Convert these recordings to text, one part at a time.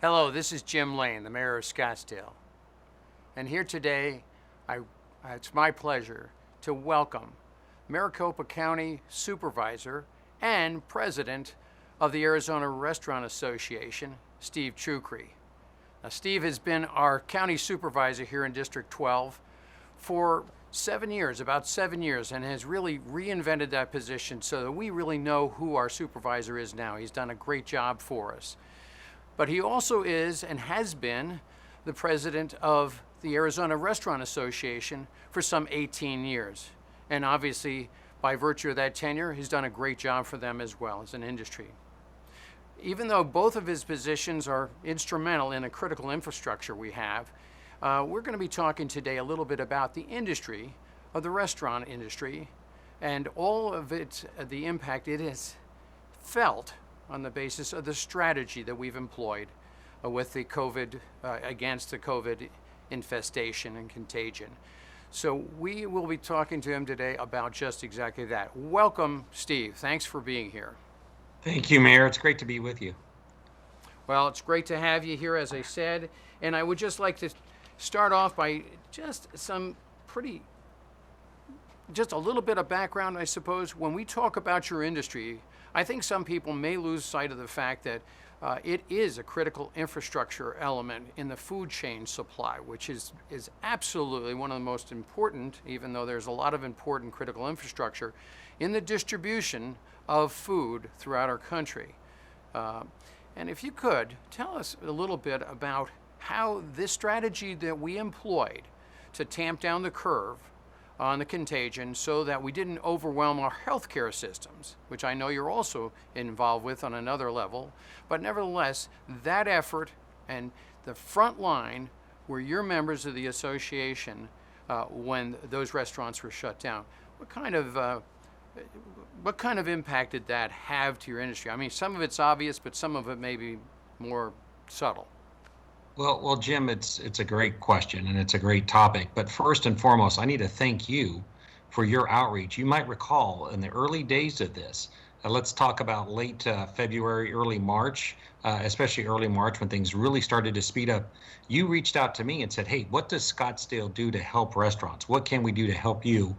Hello, this is Jim Lane, the mayor of Scottsdale. And here today, it's my pleasure to welcome Maricopa County Supervisor and President of the Arizona Restaurant Association, Steve Chucri. Now, Steve has been our county supervisor here in District 12 for 7 years, about 7 years, and has really reinvented that position so that we really know who our supervisor is now. He's done a great job for us. But he also is and has been the president of the Arizona Restaurant Association for some 18 years. And obviously, by virtue of that tenure, he's done a great job for them as well as an industry. Even though both of his positions are instrumental in the critical infrastructure we have, we're going to be talking today a little bit about the industry of the restaurant industry and all of it, the impact it has felt on the basis of the strategy that we've employed with the COVID, against the COVID infestation and contagion. So we will be talking to him today about just exactly that. Welcome, Steve. Thanks for being here. Thank you, Mayor. It's great to be with you. Well, it's great to have you here, as I said, and I would just like to start off by just a little bit of background, I suppose. When we talk about your industry, I think some people may lose sight of the fact that it is a critical infrastructure element in the food chain supply, which is absolutely one of the most important, even though there's a lot of important critical infrastructure in the distribution of food throughout our country. And if you could, tell us a little bit about how this strategy that we employed to tamp down the curve on the contagion so that we didn't overwhelm our healthcare systems, which I know you're also involved with on another level, but nevertheless, that effort and the front line were your members of the association when those restaurants were shut down. What kind of impact did that have to your industry? I mean, some of it's obvious, but some of it may be more subtle. Well, Jim, it's a great question and it's a great topic. But first and foremost, I need to thank you for your outreach. You might recall in the early days of this, let's talk about late February, early March, especially early March when things really started to speed up. You reached out to me and said, hey, what does Scottsdale do to help restaurants? What can we do to help you?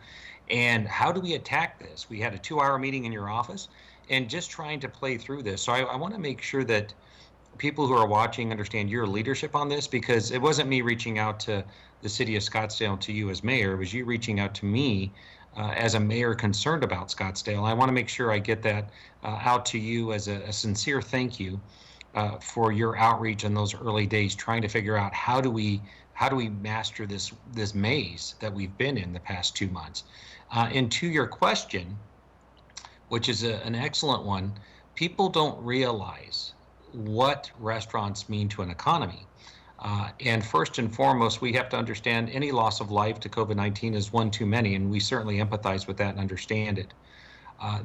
And how do we attack this? We had a 2-hour meeting in your office and just trying to play through this. So I want to make sure that people who are watching understand your leadership on this, because it wasn't me reaching out to the city of Scottsdale, to you as mayor. It was you reaching out to me as a mayor concerned about Scottsdale. I want to make sure I get that out to you as a sincere thank you for your outreach in those early days, trying to figure out how do we master this maze that we've been in the past 2 months. And to your question, which is an excellent one, people don't realize what restaurants mean to an economy. And first and foremost, we have to understand any loss of life to COVID-19 is one too many, and we certainly empathize with that and understand it.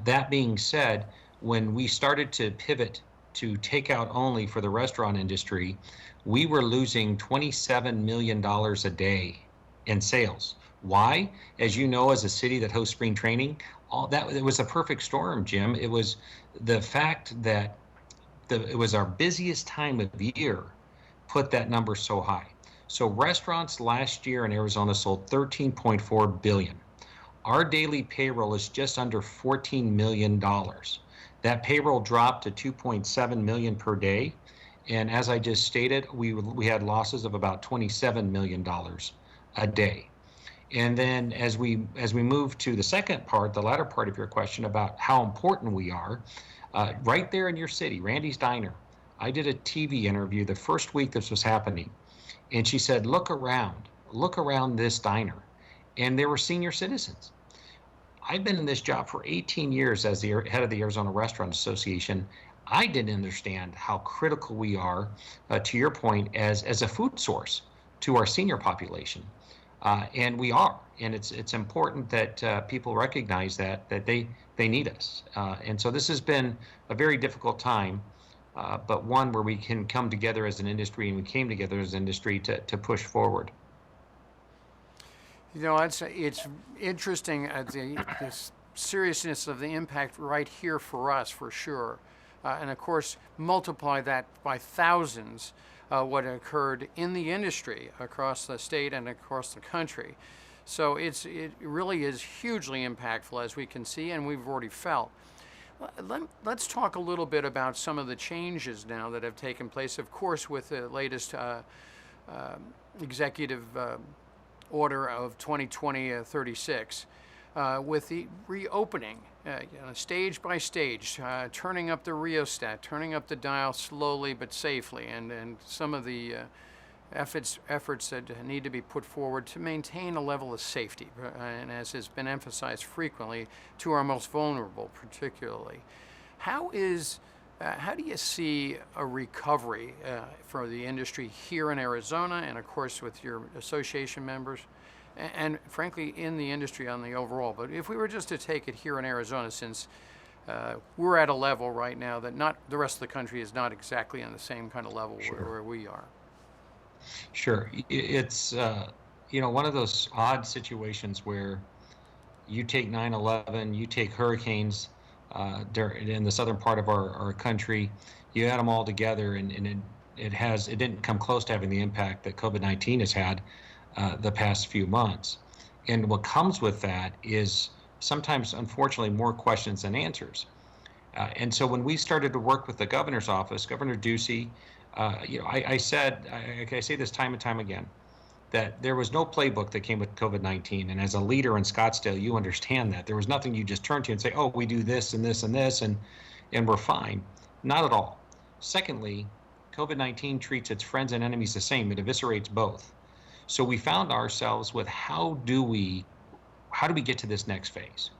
That being said, when we started to pivot to takeout only for the restaurant industry, we were losing $27 million a day in sales. Why? As you know, as a city that hosts spring training, it was a perfect storm, Jim. It was the fact that it was our busiest time of year put that number so high. So restaurants last year in Arizona sold $13.4 billion. Our daily payroll is just under $14 million. That payroll dropped to $2.7 million per day. And as I just stated, we had losses of about $27 million a day. And then as we move to the second part, the latter part of your question about how important we are, right there in your city, Randy's Diner, I did a TV interview the first week this was happening. And she said, look around this diner. And there were senior citizens. I've been in this job for 18 years as the head of the Arizona Restaurant Association. I didn't understand how critical we are, to your point, as a food source to our senior population. And we are, and it's important that people recognize that they need us. And so this has been a very difficult time, but one where we can come together as an industry, and we came together as an industry to push forward. You know, it's interesting, the seriousness of the impact right here for us, for sure. and of course multiply that by thousands what occurred in the industry across the state and across the country. So it really is hugely impactful, as we can see and we've already felt. Let's talk a little bit about some of the changes now that have taken place, of course, with the latest executive order of 2020-36, with the reopening, stage by stage, turning up the rheostat, turning up the dial slowly but safely, and some of the efforts that need to be put forward to maintain a level of safety, and as has been emphasized frequently, to our most vulnerable particularly. How do you see a recovery for the industry here in Arizona, and of course with your association members, and frankly in the industry on the overall? But if we were just to take it here in Arizona, since we're at a level right now that not the rest of the country is not exactly on the same kind of level where we are. Sure. It's, one of those odd situations where you take 9/11, you take hurricanes in the southern part of our country, you add them all together, and it didn't come close to having the impact that COVID-19 has had the past few months. And what comes with that is sometimes, unfortunately, more questions than answers. And so when we started to work with the governor's office, Governor Ducey, I say this time and time again, that there was no playbook that came with COVID-19. And as a leader in Scottsdale, you understand that. There was nothing you just turn to and say, oh, we do this and this and this, and we're fine. Not at all. Secondly, COVID-19 treats its friends and enemies the same. It eviscerates both. So we found ourselves with how do we get to this next phase?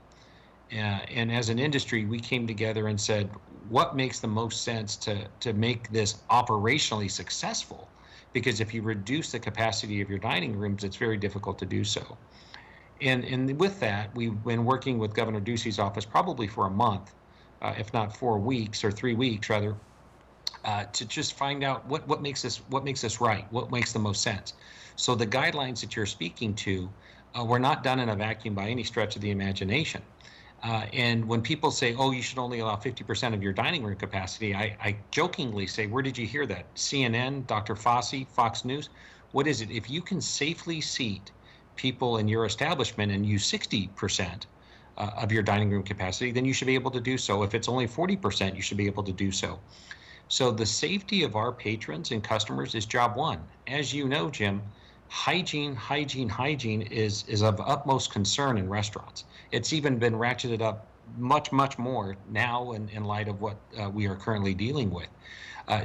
And as an industry, we came together and said, what makes the most sense to make this operationally successful? Because if you reduce the capacity of your dining rooms, it's very difficult to do so. And with that, we've been working with Governor Ducey's office probably for a month, if not 4 weeks or 3 weeks rather, to just find out what makes this right, what makes the most sense. So the guidelines that you're speaking to were not done in a vacuum by any stretch of the imagination. And when people say, oh, you should only allow 50% of your dining room capacity, I jokingly say, where did you hear that? CNN, Dr. Fauci, Fox News? What is it? If you can safely seat people in your establishment and use 60% of your dining room capacity, then you should be able to do so. If it's only 40%, you should be able to do so. So the safety of our patrons and customers is job one. As you know, Jim, hygiene is of utmost concern in restaurants. It's even been ratcheted up much more now in light of what we are currently dealing with.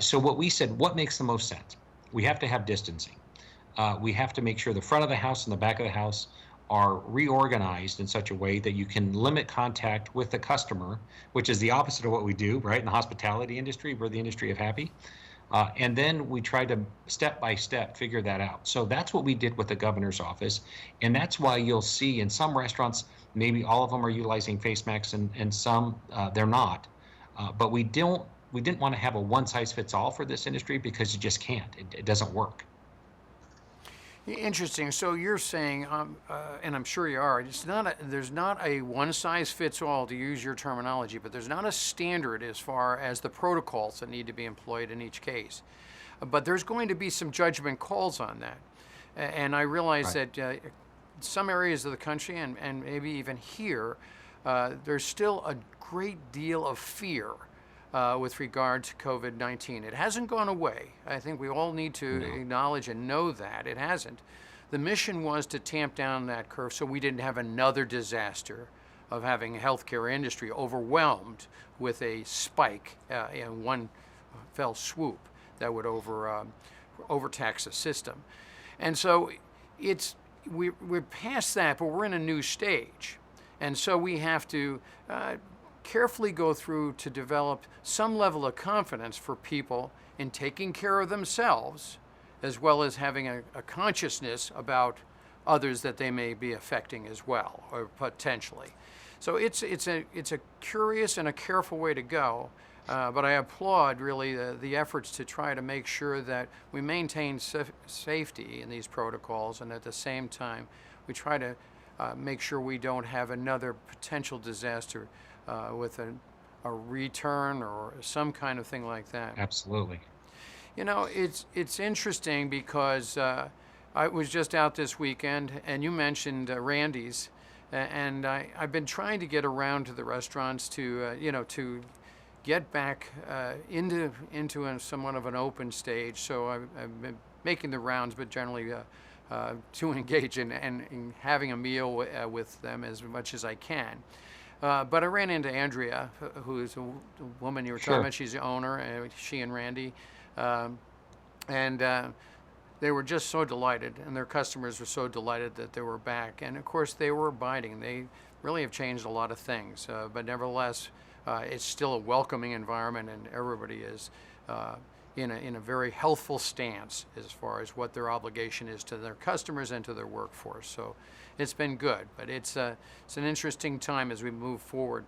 So what we said, what makes the most sense? We have to have distancing. We have to make sure the front of the house and the back of the house are reorganized in such a way that you can limit contact with the customer, which is the opposite of what we do, right? In the hospitality industry, we're the industry of happy. And then we try to step by step figure that out. So that's what we did with the governor's office. And that's why you'll see in some restaurants, maybe all of them are utilizing face masks and some they're not. But we didn't want to have a one size fits all for this industry because you just can't. It doesn't work. Interesting. So you're saying, and I'm sure you are, there's not a one size fits all, to use your terminology, but there's not a standard as far as the protocols that need to be employed in each case. But there's going to be some judgment calls on that. And I realize Right. that some areas of the country, and maybe even here, there's still a great deal of fear with regard to COVID-19. It hasn't gone away. I think we all need to acknowledge and know that it hasn't. The mission was to tamp down that curve so we didn't have another disaster of having a healthcare industry overwhelmed with a spike in one fell swoop that would overtax the system. And so we're past that, but we're in a new stage. And so we have to carefully go through to develop some level of confidence for people in taking care of themselves, as well as having a consciousness about others that they may be affecting as well, or potentially. So it's a curious and a careful way to go, but I applaud really the efforts to try to make sure that we maintain safety in these protocols, and at the same time we try to make sure we don't have another potential disaster with a return or some kind of thing like that. Absolutely. You know, it's interesting because I was just out this weekend, and you mentioned Randy's, and I've been trying to get around to the restaurants to to get back into somewhat of an open stage. So I've been making the rounds, but generally to engage in having a meal with them as much as I can. But I ran into Andrea, who's a woman you were talking Sure. about. She's the owner, she and Randy. Um, and they were just so delighted, and their customers were so delighted that they were back. And of course, they were abiding. They really have changed a lot of things, but nevertheless, it's still a welcoming environment, and everybody is in a very healthful stance as far as what their obligation is to their customers and to their workforce. So it's been good, but it's an interesting time as we move forward.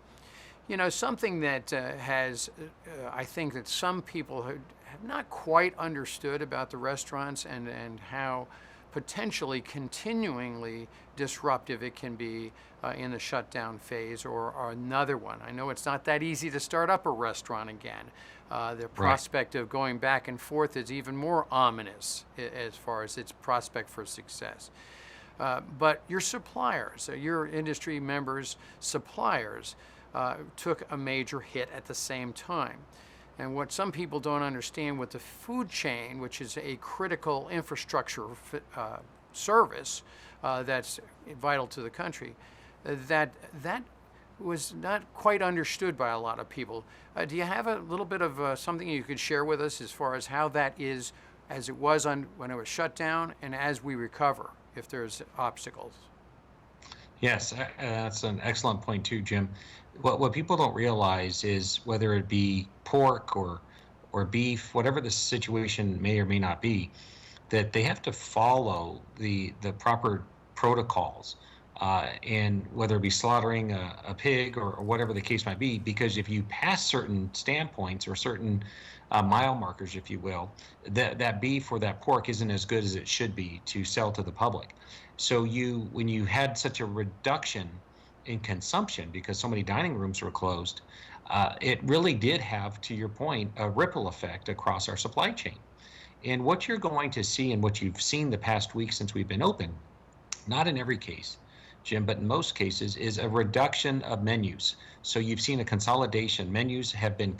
You know, something that I think that some people have not quite understood about the restaurants and how potentially continuingly disruptive it can be in the shutdown phase or another one. I know it's not that easy to start up a restaurant again. The prospect of going back and forth is even more ominous as far as its prospect for success. But your suppliers, your industry members' suppliers, took a major hit at the same time. And what some people don't understand with the food chain, which is a critical infrastructure service that's vital to the country, that was not quite understood by a lot of people. Do you have a little bit of something you could share with us as far as how that is as it was when it was shut down and as we recover, if there's obstacles? Yes, that's an excellent point too, Jim. What people don't realize is whether it be pork or beef, whatever the situation may or may not be, that they have to follow the proper protocols, and whether it be slaughtering a pig or whatever the case might be, because if you pass certain standpoints or certain mile markers, if you will, that beef or that pork isn't as good as it should be to sell to the public. So when you had such a reduction in consumption because so many dining rooms were closed, it really did have, to your point, a ripple effect across our supply chain. And what you're going to see and what you've seen the past week since we've been open, not in every case, Jim, but in most cases, is a reduction of menus. So you've seen a consolidation. Menus have been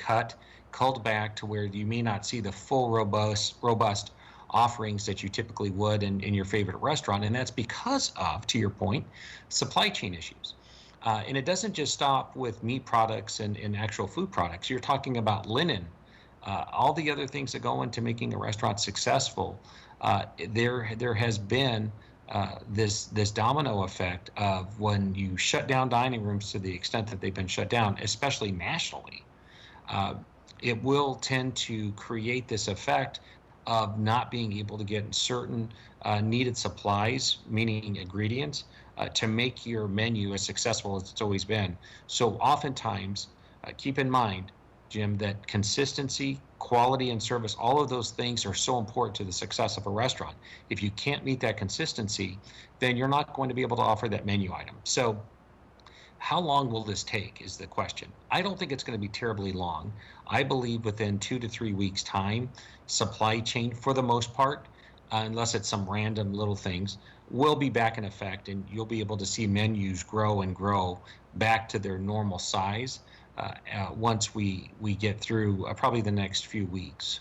culled back to where you may not see the full robust offerings that you typically would in your favorite restaurant. And that's because of, to your point, supply chain issues. And it doesn't just stop with meat products and actual food products. You're talking about linen, all the other things that go into making a restaurant successful. There has been this domino effect of when you shut down dining rooms to the extent that they've been shut down, especially nationally, it will tend to create this effect of not being able to get certain needed supplies, meaning ingredients, to make your menu as successful as it's always been. So oftentimes, keep in mind, Jim, that consistency, quality, and service, all of those things are so important to the success of a restaurant. If you can't meet that consistency, then you're not going to be able to offer that menu item. So how long will this take is the question. I don't think it's going to be terribly long. I believe within 2 to 3 weeks' time, supply chain, for the most part, unless it's some random little things, will be back in effect, and you'll be able to see menus grow and grow back to their normal size once we get through probably the next few weeks.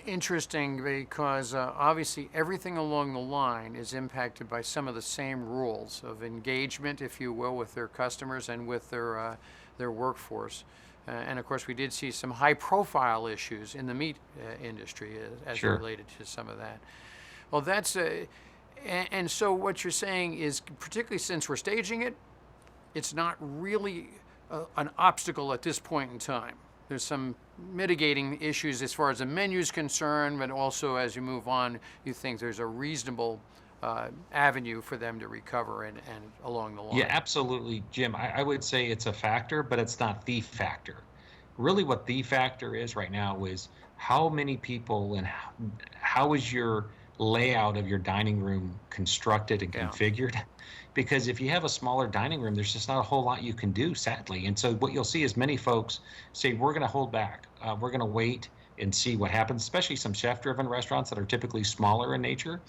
Interesting, because obviously everything along the line is impacted by some of the same rules of engagement, if you will, with their customers and with their workforce. And of course, we did see some high-profile issues in the meat industry as Sure. related to some of that. Well, and so what you're saying is, particularly since we're staging it, it's not really an obstacle at this point in time. There's some mitigating issues as far as the menu is concerned, but also as you move on, you think there's a reasonable avenue for them to recover and along the line. Yeah, absolutely, Jim. I would say it's a factor, but it's not the factor. Really, what the factor is right now is how many people and how is your layout of your dining room constructed and Yeah. configured. Because if you have a smaller dining room, there's just not a whole lot you can do, sadly. And so what you'll see is many folks say, we're going to hold back. We're going to wait and see what happens, especially some chef-driven restaurants that are typically smaller in nature.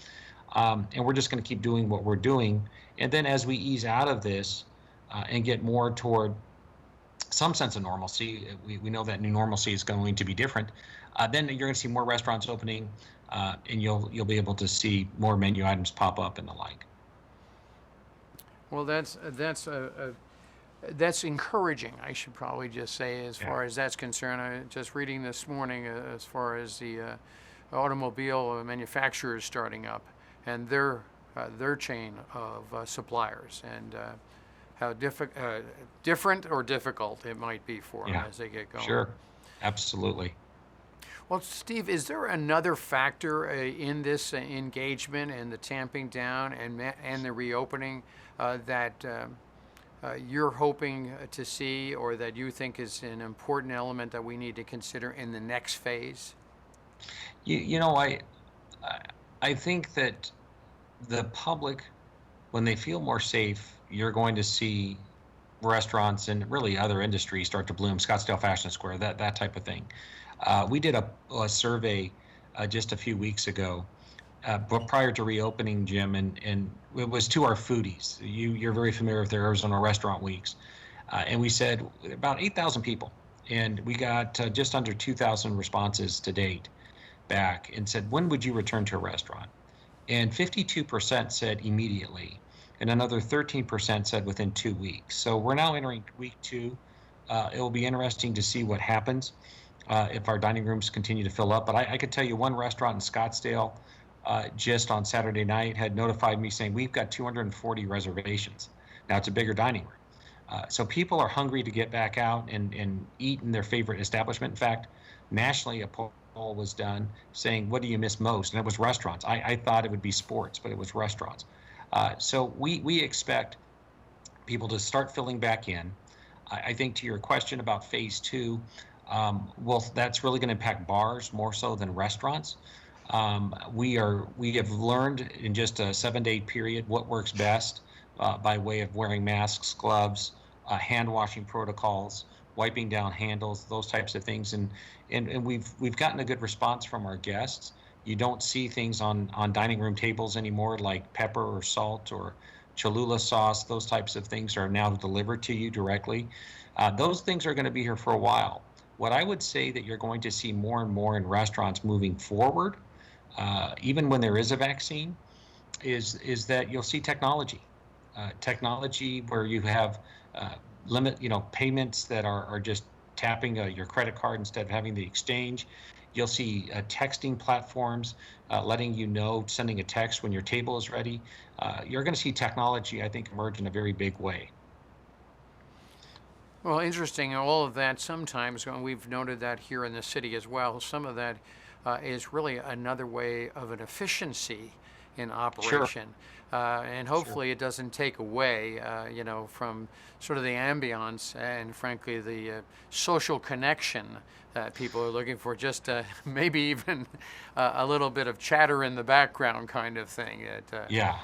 And we're just going to keep doing what we're doing. And then as we ease out of this and get more toward some sense of normalcy, we know that new normalcy is going to be different. Then you're going to see more restaurants opening, and you'll be able to see more menu items pop up and the like. Well, that's encouraging. I should probably just say, as Yeah. far as that's concerned. I just reading this morning as far as the automobile manufacturers starting up and their chain of suppliers, and how different or difficult it might be for them Yeah. as they get going. Sure. Absolutely. Well, Steve, is there another factor in this engagement and the tamping down and the reopening that you're hoping to see, or that you think is an important element that we need to consider in the next phase? You know, I think that the public, when they feel more safe, you're going to see restaurants and really other industries start to bloom. Scottsdale Fashion Square, that type of thing. We did a survey just a few weeks ago, but prior to reopening, Jim, and it was to our foodies. You're very familiar with the Arizona Restaurant Weeks, and we said about 8,000 people, and we got just under 2,000 responses to date back, and said, when would you return to a restaurant? And 52% said immediately, and another 13% said within 2 weeks. So we're now entering week two. It will be interesting to see what happens if our dining rooms continue to fill up. But I could tell you one restaurant in Scottsdale just on Saturday night had notified me saying, we've got 240 reservations. Now it's a bigger dining room. So people are hungry to get back out and eat in their favorite establishment. In fact, nationally, a poll was done saying, what do you miss most? And it was restaurants. I thought it would be sports, but it was restaurants. So we expect people to start filling back in. I think to your question about phase two, well, that's really going to impact bars more so than restaurants. We have learned in just a 7 day period what works best by way of wearing masks, gloves, hand washing protocols, wiping down handles, those types of things, and we've gotten a good response from our guests. You don't see things on dining room tables anymore like pepper or salt or Cholula sauce. Those types of things are now delivered to you directly. Those things are going to be here for a while. What I would say that you're going to see more and more in restaurants moving forward, even when there is a vaccine, is that you'll see technology. Technology where you have payments that are just tapping your credit card instead of having the exchange. You'll see texting platforms letting you know, sending a text when your table is ready. You're going to see technology, I think, emerge in a very big way. Well, interesting. All of that sometimes, and we've noted that here in the city as well, some of that is really another way of an efficiency in Sure, operation. And sure. hopefully it doesn't take away, from sort of the ambiance and frankly the social connection that people are looking for, just maybe even a little bit of chatter in the background kind of thing. Yeah,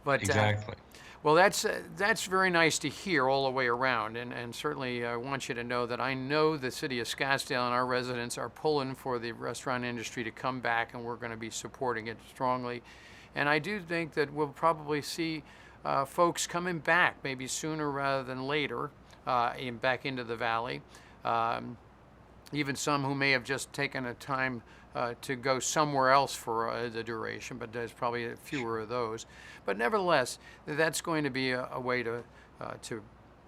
But exactly. well, that's very nice to hear all the way around, and certainly I want you to know that I know the city of Scottsdale and our residents are pulling for the restaurant industry to come back, and we're going to be supporting it strongly. And I do think that we'll probably see folks coming back maybe sooner rather than later back into the valley. Um, Even some who may have just taken a time to go somewhere else for the duration, but there's probably fewer of those. But nevertheless, that's going to be a way to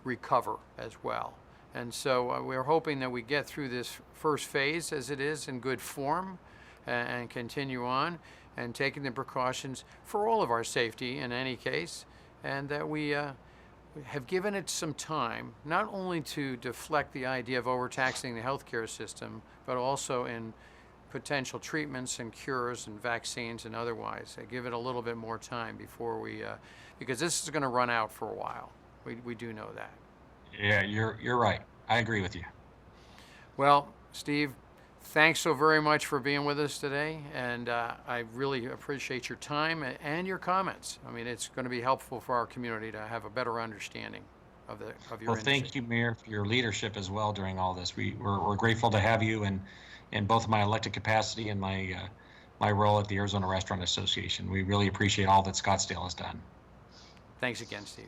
recover as well. And so we're hoping that we get through this first phase as it is in good form, and continue on and taking the precautions for all of our safety in any case, and that we have given it some time, not only to deflect the idea of overtaxing the healthcare system, but also in potential treatments and cures and vaccines and otherwise. Give it a little bit more time before because this is going to run out for a while. We do know that. Yeah, you're right. I agree with you. Well, Steve, Thanks so very much for being with us today, and I really appreciate your time and your comments. I mean, it's going to be helpful for our community to have a better understanding of your Well, industry. thank you, Mayor, for your leadership as well during all this. We're grateful to have you in both my elected capacity and my role at the Arizona Restaurant Association. We really appreciate all that Scottsdale has done. Thanks again, Steve.